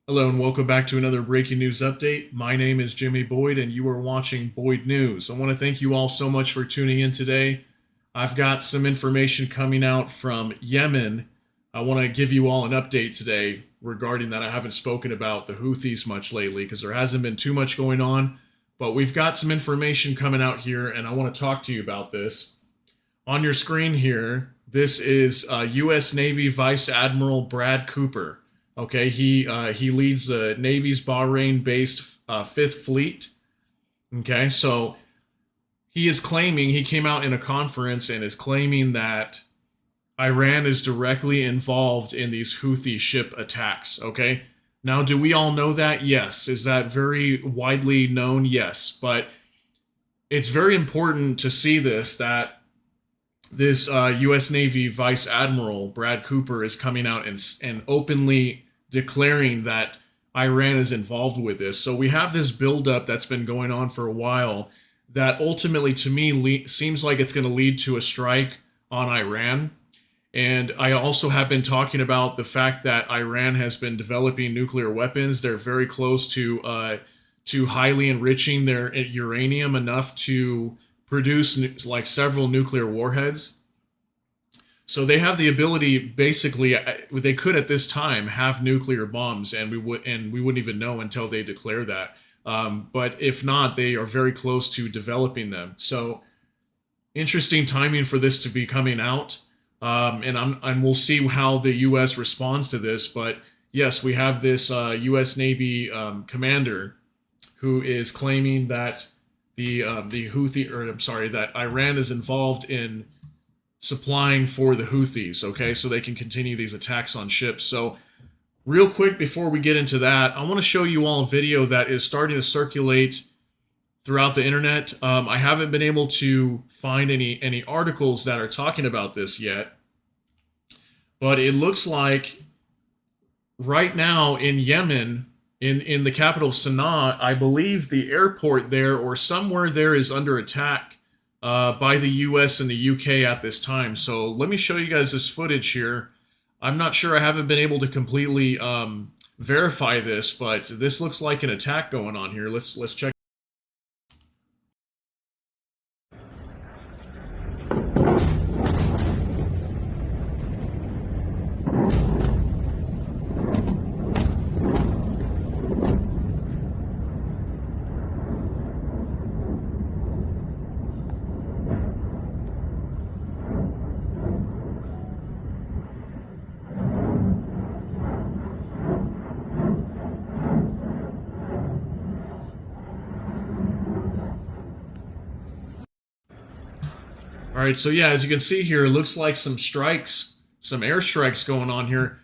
Hello and welcome back to another breaking news update. My name is Jimmy Boyd and you are watching Boyd News. I want to thank you all so much for tuning in today. I've got some information coming out from Yemen. I want to give you all an update today regarding that. I haven't spoken about the Houthis much lately because there hasn't been too much going on, but we've got some information coming out here and I want to talk to you about this. On your screen here, this is U.S. Navy Vice Admiral Brad Cooper. Okay, he leads the Navy's Bahrain-based Fifth Fleet. Okay, so he came out in a conference and is claiming that Iran is directly involved in these Houthi ship attacks. Okay, now do we all know that? Yes. Is that very widely known? Yes, but it's very important to see this U.S. Navy Vice Admiral Brad Cooper is coming out and openly declaring that Iran is involved with this. So we have this buildup that's been going on for a while that ultimately, to me, seems like it's going to lead to a strike on Iran. And I also have been talking about the fact that Iran has been developing nuclear weapons. They're very close to highly enriching their uranium enough to produce like several nuclear warheads. So they have the ability, basically, they could at this time have nuclear bombs, and we wouldn't even know until they declare that. But if not, they are very close to developing them. So interesting timing for this to be coming out, and we'll see how the U.S. responds to this. But yes, we have this U.S. Navy commander who is claiming that that Iran is involved in supplying for the Houthis, okay, so they can continue these attacks on ships. So real quick before we get into that, I want to show you all a video that is starting to circulate throughout the internet. I haven't been able to find any articles that are talking about this yet, but it looks like right now in Yemen, in the capital of Sana'a, I believe the airport there or somewhere there is under attack by the US and the UK at this time. So let me show you guys this footage here. I'm not sure, I haven't been able to completely verify this, but this looks like an attack going on here. Let's check. All right, so yeah, as you can see here, it looks like some airstrikes going on here.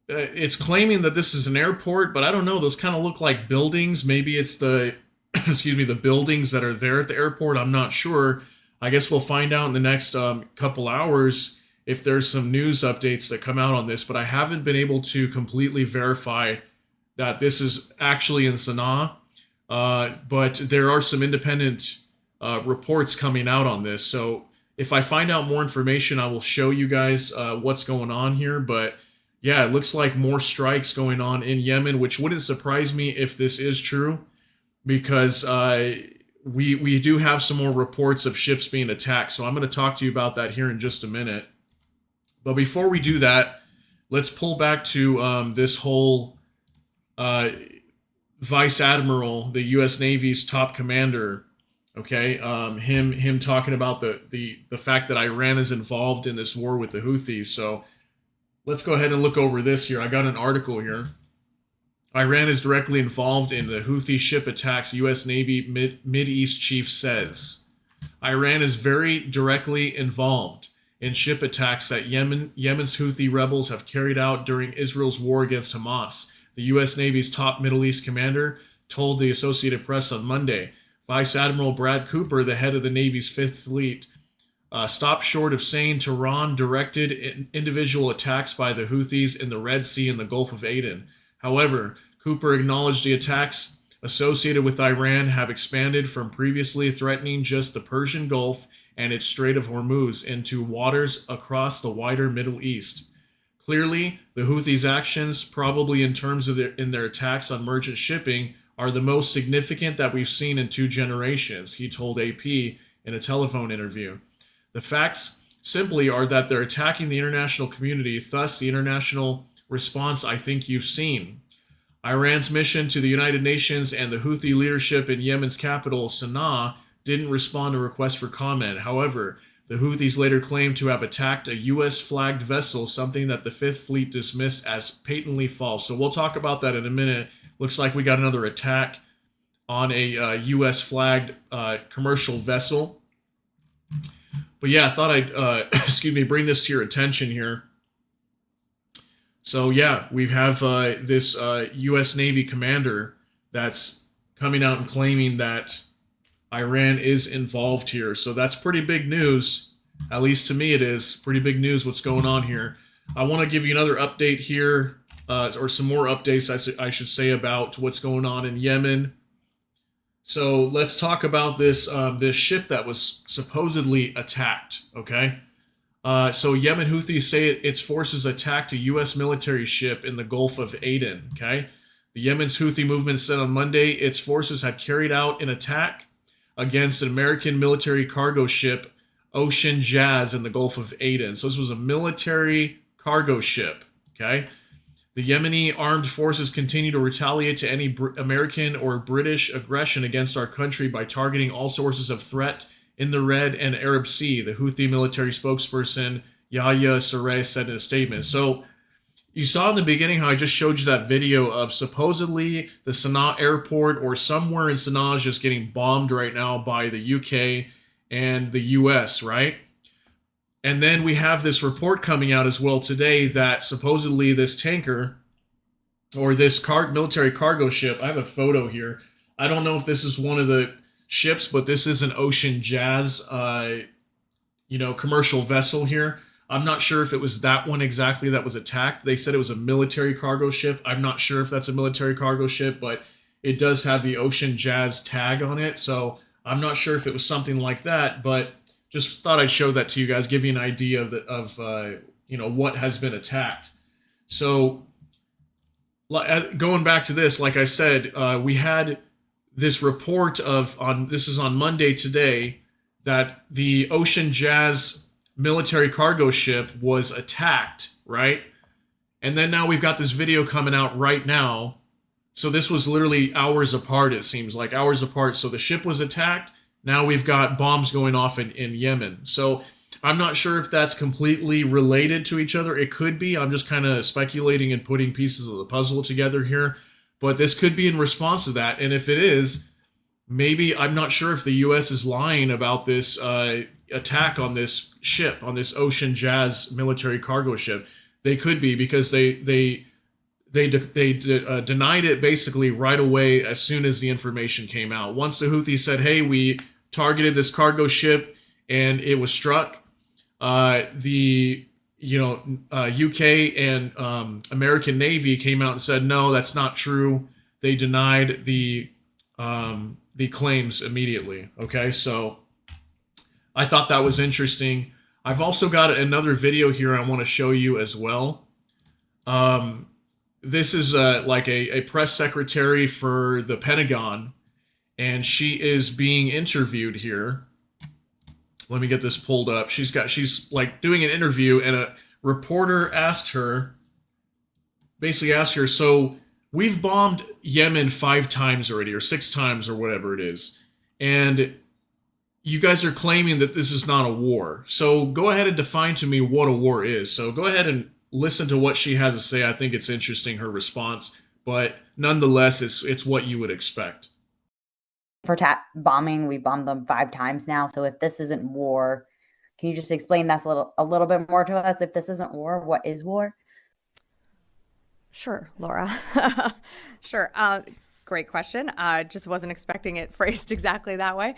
It's claiming that this is an airport, but I don't know. Those kind of look like buildings. Maybe it's the, excuse me, the buildings that are there at the airport. I'm not sure. I guess we'll find out in the next couple hours if there's some news updates that come out on this. But I haven't been able to completely verify that this is actually in Sana'a. But there are some independent reports coming out on this. So if I find out more information, I will show you guys what's going on here. But yeah, it looks like more strikes going on in Yemen, which wouldn't surprise me if this is true, because we do have some more reports of ships being attacked. So I'm going to talk to you about that here in just a minute. But before we do that, let's pull back to this whole Vice Admiral, the U.S. Navy's top commander. Okay, him talking about the fact that Iran is involved in this war with the Houthis. So let's go ahead and look over this here. I got an article here. Iran is directly involved in the Houthi ship attacks, U.S. Navy Mid-East chief says. Iran is very directly involved in ship attacks that Yemen's Houthi rebels have carried out during Israel's war against Hamas, the U.S. Navy's top Middle East commander told the Associated Press on Monday. Vice Admiral Brad Cooper, the head of the Navy's Fifth Fleet, stopped short of saying Tehran directed individual attacks by the Houthis in the Red Sea and the Gulf of Aden. However, Cooper acknowledged the attacks associated with Iran have expanded from previously threatening just the Persian Gulf and its Strait of Hormuz into waters across the wider Middle East. Clearly, the Houthis' actions, probably in terms of their attacks on merchant shipping, are the most significant that we've seen in 2 generations, he told AP in a telephone interview. The facts simply are that they're attacking the international community, thus the international response I think you've seen. Iran's mission to the United Nations and the Houthi leadership in Yemen's capital, Sana'a, didn't respond to requests for comment. However, the Houthis later claimed to have attacked a U.S.-flagged vessel, something that the Fifth Fleet dismissed as patently false. So we'll talk about that in a minute. Looks like we got another attack on a U.S.-flagged commercial vessel. But yeah, I thought I'd, bring this to your attention here. So yeah, we have this U.S. Navy commander that's coming out and claiming that Iran is involved here. So that's pretty big news. At least to me it is. Pretty big news what's going on here. I want to give you another update here, or some more updates, I should say, about what's going on in Yemen. So let's talk about this ship that was supposedly attacked, okay? So Yemen Houthis say its forces attacked a U.S. military ship in the Gulf of Aden, okay? The Yemen's Houthi movement said on Monday its forces had carried out an attack against an American military cargo ship, Ocean Jazz, in the Gulf of Aden. So this was a military cargo ship, okay? The Yemeni armed forces continue to retaliate to any American or British aggression against our country by targeting all sources of threat in the Red and Arab Sea, the Houthi military spokesperson Yahya Sarey said in a statement. So you saw in the beginning how I just showed you that video of supposedly the Sana'a airport or somewhere in Sana'a is just getting bombed right now by the UK and the US, right? And then we have this report coming out as well today that supposedly this tanker or this military cargo ship, I have a photo here. I don't know if this is one of the ships, but this is an Ocean Jazz, commercial vessel here. I'm not sure if it was that one exactly that was attacked. They said it was a military cargo ship. I'm not sure if that's a military cargo ship, but it does have the Ocean Jazz tag on it. So I'm not sure if it was something like that, but just thought I'd show that to you guys, give you an idea of what has been attacked. So going back to this, like I said, we had this report this is on Monday today, that the Ocean Jazz military cargo ship was attacked, right? And then now we've got this video coming out right now. So this was literally hours apart, it seems like, hours apart. So the ship was attacked. Now we've got bombs going off in Yemen. So I'm not sure if that's completely related to each other. It could be. I'm just kind of speculating and putting pieces of the puzzle together here. But this could be in response to that. And if it is, maybe, I'm not sure if the U.S. is lying about this attack on this ship, on this Ocean Jazz military cargo ship. They could be, because they denied it basically right away as soon as the information came out. Once the Houthis said, hey, we targeted this cargo ship and it was struck, the UK and American Navy came out and said, no, that's not true. They denied the claims immediately. Okay, so I thought that was interesting. I've also got another video here I want to show you as well. This is like a press secretary for the Pentagon, and she is being interviewed here. Let me get this pulled up. She's like doing an interview, and a reporter basically asked her, so we've bombed Yemen 5 times already, or 6 times, or whatever it is, and you guys are claiming that this is not a war. So go ahead and define to me what a war is. So go ahead and listen to what she has to say. I think it's interesting, her response, but nonetheless, it's what you would expect. For bombing, we bombed them 5 times now. So if this isn't war, can you just explain that a little bit more to us? If this isn't war, what is war? Sure, Laura. Sure. Great question. Just wasn't expecting it phrased exactly that way.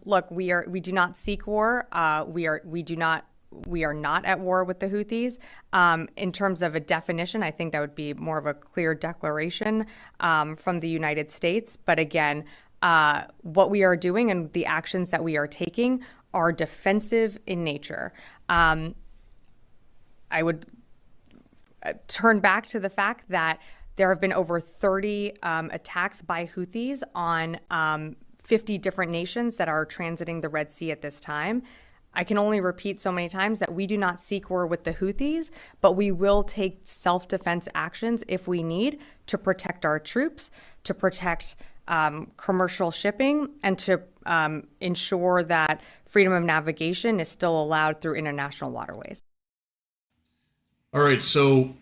Look, we do not seek war. We are not at war with the Houthis. In terms of a definition, I think that would be more of a clear declaration from the United States. But again, what we are doing and the actions that we are taking are defensive in nature. I would turn back to the fact that there have been over 30 attacks by Houthis on 50 different nations that are transiting the Red Sea at this time. I can only repeat so many times that we do not seek war with the Houthis, but we will take self-defense actions if we need to protect our troops, to protect commercial shipping, and to ensure that freedom of navigation is still allowed through international waterways. All right, so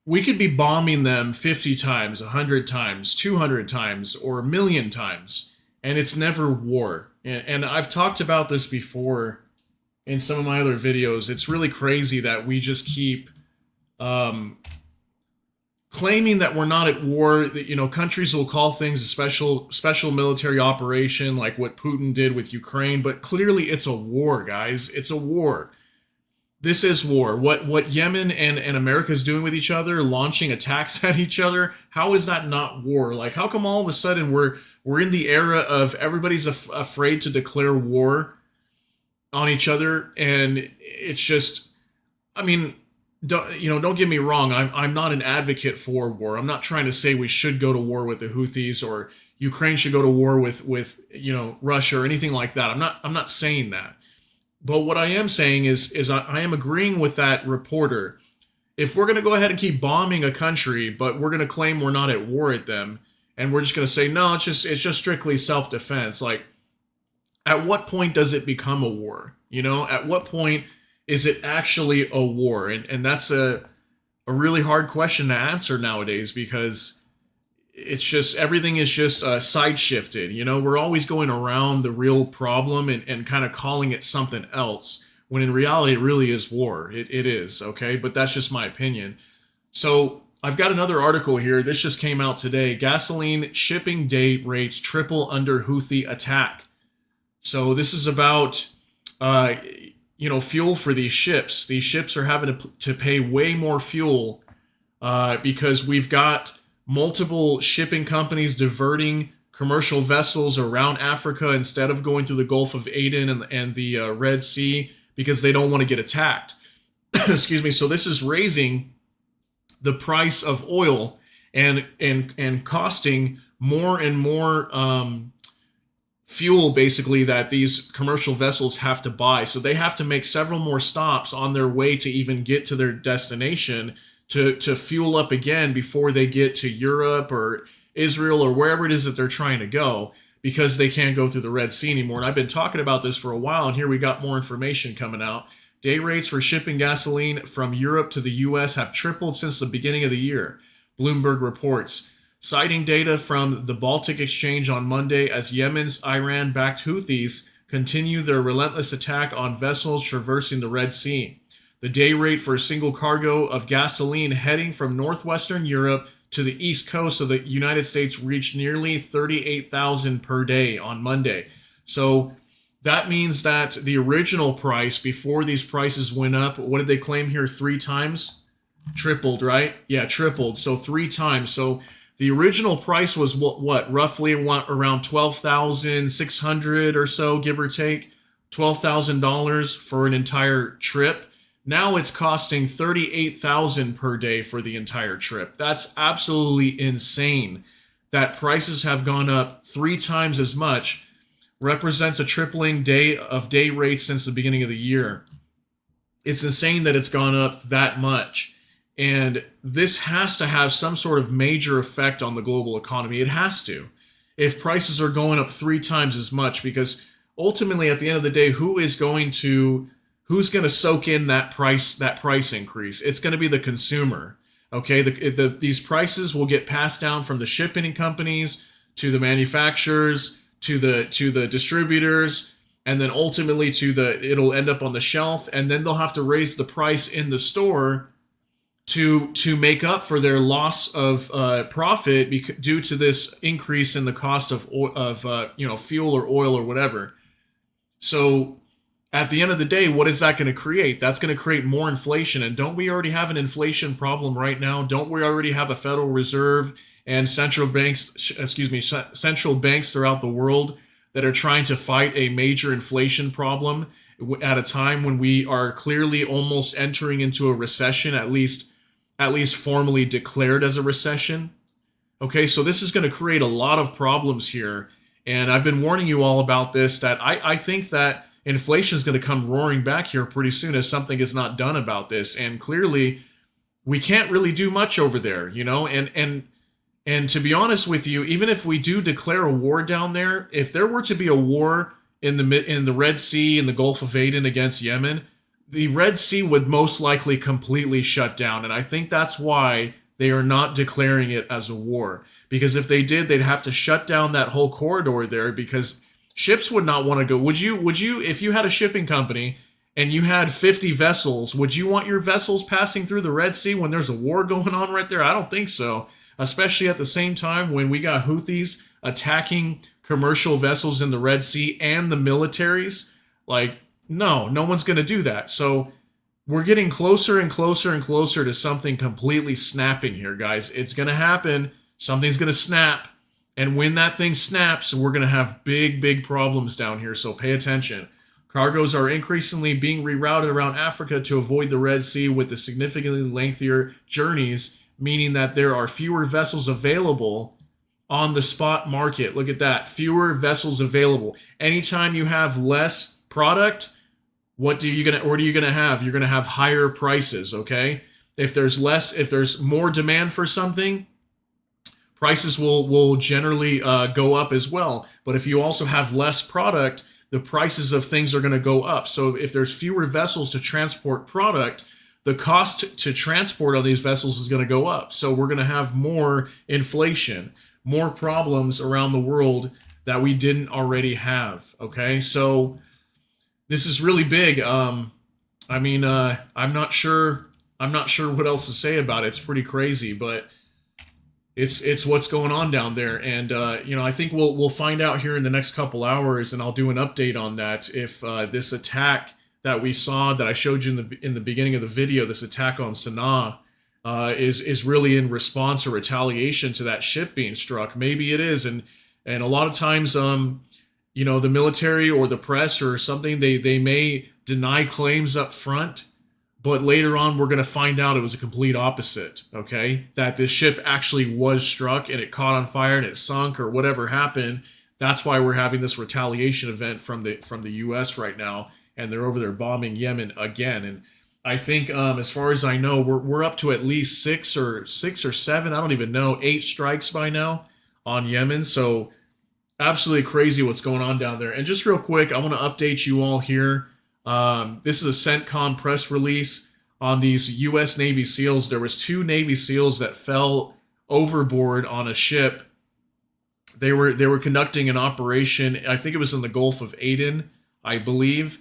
we could be bombing them 50 times, 100 times, 200 times, or a million times, and it's never war. And I've talked about this before in some of my other videos. It's really crazy that we just keep claiming that we're not at war. That, you know, countries will call things a special military operation, like what Putin did with Ukraine, but clearly it's a war, guys. It's a war. This is war. What Yemen and America is doing with each other, launching attacks at each other, how is that not war? Like, how come all of a sudden we're in the era of everybody's afraid to declare war on each other? And it's just, I mean, don't get me wrong. I'm not an advocate for war. I'm not trying to say we should go to war with the Houthis or Ukraine should go to war with Russia or anything like that. I'm not saying that. But what I am saying is I am agreeing with that reporter. If we're going to go ahead and keep bombing a country, but we're going to claim we're not at war at them, and we're just going to say, no, it's just strictly self-defense. Like, at what point does it become a war? You know, at what point is it actually a war? And that's a really hard question to answer nowadays, because it's just, everything is just side shifted. You know, we're always going around the real problem and kind of calling it something else, when in reality it really is war. It is, okay? But that's just my opinion. So I've got another article here. This just came out today. Gasoline shipping day rates triple under Houthi attack. So this is about fuel for these ships. These ships are having to pay way more fuel because we've got multiple shipping companies diverting commercial vessels around Africa instead of going through the Gulf of Aden and the Red Sea, because they don't want to get attacked. Excuse me. So this is raising the price of oil and costing more and more fuel, basically, that these commercial vessels have to buy. So they have to make several more stops on their way to even get to their destination to fuel up again before they get to Europe or Israel or wherever it is that they're trying to go, because they can't go through the Red Sea anymore. And I've been talking about this for a while, and here we got more information coming out. Day rates for shipping gasoline from Europe to the U.S. have tripled since the beginning of the year, Bloomberg reports, citing data from the Baltic Exchange on Monday as Yemen's Iran-backed Houthis continue their relentless attack on vessels traversing the Red Sea. The day rate for a single cargo of gasoline heading from northwestern Europe to the east coast of the United States reached nearly $38,000 per day on Monday. So that means that the original price before these prices went up, what did they claim here? 3 times? Tripled, right? Yeah, tripled. So 3 times. So the original price was what roughly around $12,600 or so, give or take, $12,000 for an entire trip. Now it's costing $38,000 per day for the entire trip. That's absolutely insane. That prices have gone up 3 times as much, represents a tripling of day rates since the beginning of the year. It's insane that it's gone up that much. And this has to have some sort of major effect on the global economy. It has to. If prices are going up 3 times as much, because ultimately at the end of the day, who's going to soak in that price increase? It's going to be the consumer. Okay, these prices will get passed down from the shipping companies to the manufacturers to the distributors, and then ultimately it'll end up on the shelf, and then they'll have to raise the price in the store to make up for their loss of profit due to this increase in the cost of fuel or oil or whatever. So at the end of the day, what is that going to create? That's going to create more inflation. And don't we already have an inflation problem right now? Don't we already have a Federal Reserve and central banks throughout the world that are trying to fight a major inflation problem at a time when we are clearly almost entering into a recession, at least at least formally declared as a recession. Okay, so this is going to create a lot of problems here. And I've been warning you all about this, that I think that inflation is going to come roaring back here pretty soon if something is not done about this. And clearly, we can't really do much over there, you know? And to be honest with you, even if we do declare a war down there, if there were to be a war in the Red Sea and the Gulf of Aden against Yemen, the Red Sea would most likely completely shut down. And I think that's why they are not declaring it as a war. Because if they did, they'd have to shut down that whole corridor there, because ships would not want to go. Would you, if you had a shipping company and you had 50 vessels, would you want your vessels passing through the Red Sea when there's a war going on right there? I don't think so. Especially at the same time when we got Houthis attacking commercial vessels in the Red Sea and the militaries. Like, no one's going to do that. So we're getting closer and closer and closer to something completely snapping here, guys. It's going to happen. Something's going to snap. And when that thing snaps, we're going to have big problems down here. So pay attention. Cargoes are increasingly being rerouted around Africa to avoid the Red Sea with the significantly lengthier journeys, meaning that there are fewer vessels available on the spot market. Look at that. Fewer vessels available. Anytime you have less product, what are you gonna have? You're gonna have higher prices, okay? If there's more demand for something, prices will generally go up as well. But if you also have less product, the prices of things are gonna go up. So if there's fewer vessels to transport product, the cost to transport on these vessels is going to go up. So we're going to have more inflation, more problems around the world that we didn't already have. Okay, so this is really big. I'm not sure what else to say about it. It's pretty crazy, but it's what's going on down there. And I think we'll find out here in the next couple hours, and I'll do an update on that if this attack that we saw, that I showed you in the beginning of the video, this attack on Sana'a, is really in response or retaliation to that ship being struck. Maybe it is, and a lot of times, the military or the press or something, they may deny claims up front, but later on we're going to find out it was a complete opposite. Okay, that this ship actually was struck and it caught on fire and it sunk or whatever happened. That's why we're having this retaliation event from the U.S. right now. And they're over there bombing Yemen again. And I think, as far as I know, we're up to at least six or seven, I don't even know, 8 strikes by now on Yemen. So absolutely crazy what's going on down there. And just real quick, I want to update you all here. This is a CENTCOM press release on these U.S. Navy SEALs. There was 2 Navy SEALs that fell overboard on a ship. They were conducting an operation. I think it was in the Gulf of Aden, I believe.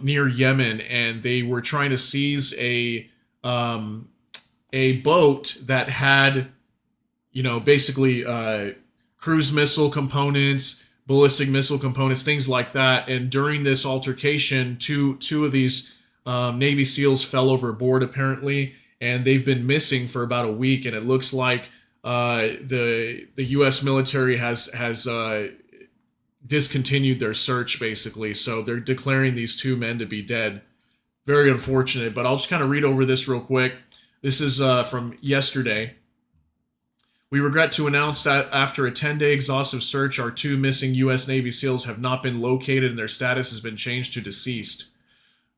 Near Yemen, and they were trying to seize a boat that had, basically cruise missile components, ballistic missile components, things like that. And during this altercation, two of these Navy SEALs fell overboard apparently, and they've been missing for about a week. And it looks like the U.S. military has discontinued their search, basically. So they're declaring these 2 men to be dead. Very unfortunate, but I'll just kind of read over this real quick. This is from yesterday. We regret to announce that after a 10-day exhaustive search, our 2 missing U.S. Navy SEALs have not been located and their status has been changed to deceased.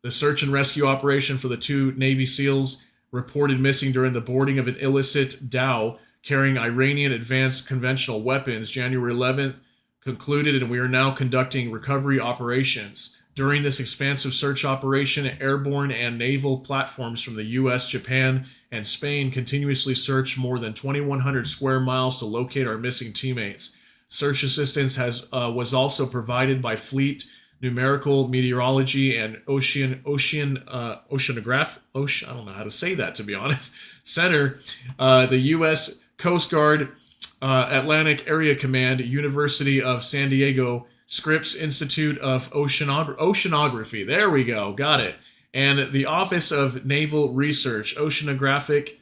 The search and rescue operation for the 2 Navy SEALs reported missing during the boarding of an illicit dhow carrying Iranian advanced conventional weapons January 11th concluded, and we are now conducting recovery operations. During this expansive search operation, airborne and naval platforms from the U.S., Japan, and Spain continuously searched more than 2,100 square miles to locate our missing teammates. Search assistance was also provided by Fleet Numerical Meteorology and Oceanograph. I don't know how to say that, to be honest. Center, the U.S. Coast Guard, Atlantic Area Command, University of San Diego, Scripps Institute of Oceanography. There we go. Got it. And the Office of Naval Research, Oceanographic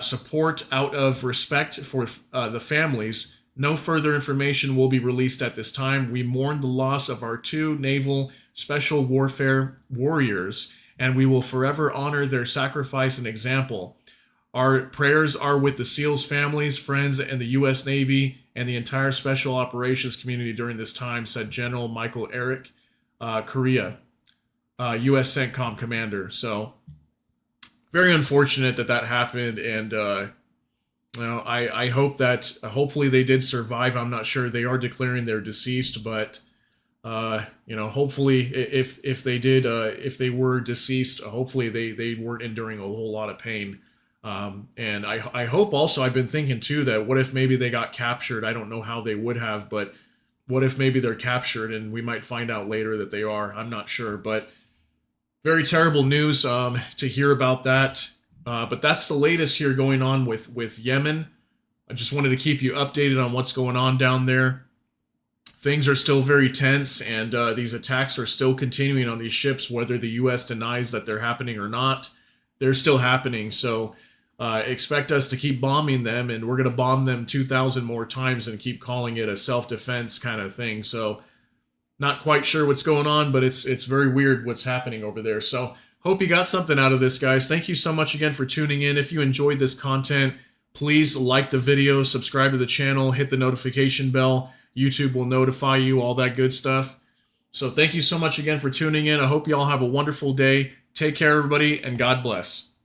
support out of respect for the families. No further information will be released at this time. We mourn the loss of our 2 naval special warfare warriors, and we will forever honor their sacrifice and example. Our prayers are with the SEALs families, friends, and the U.S. Navy and the entire Special Operations community during this time, said General Michael Eric, Korea, U.S. CENTCOM commander. So, very unfortunate that that happened, and I hope that hopefully they did survive. I'm not sure. They are declaring they're deceased, but hopefully if they did, if they were deceased, hopefully they weren't enduring a whole lot of pain. And I hope also, I've been thinking too, that what if maybe they got captured? I don't know how they would have, but what if maybe they're captured and we might find out later that they are? I'm not sure, but very terrible news to hear about that. But that's the latest here going on with Yemen. I just wanted to keep you updated on what's going on down there. Things are still very tense, and these attacks are still continuing on these ships, whether the U.S. denies that they're happening or not. They're still happening, so expect us to keep bombing them, and we're going to bomb them 2,000 more times and keep calling it a self-defense kind of thing. So not quite sure what's going on, but it's very weird what's happening over there. So hope you got something out of this, guys. Thank you so much again for tuning in. If you enjoyed this content, please like the video, subscribe to the channel, hit the notification bell. YouTube will notify you, all that good stuff. So thank you so much again for tuning in. I hope you all have a wonderful day. Take care, everybody, and God bless.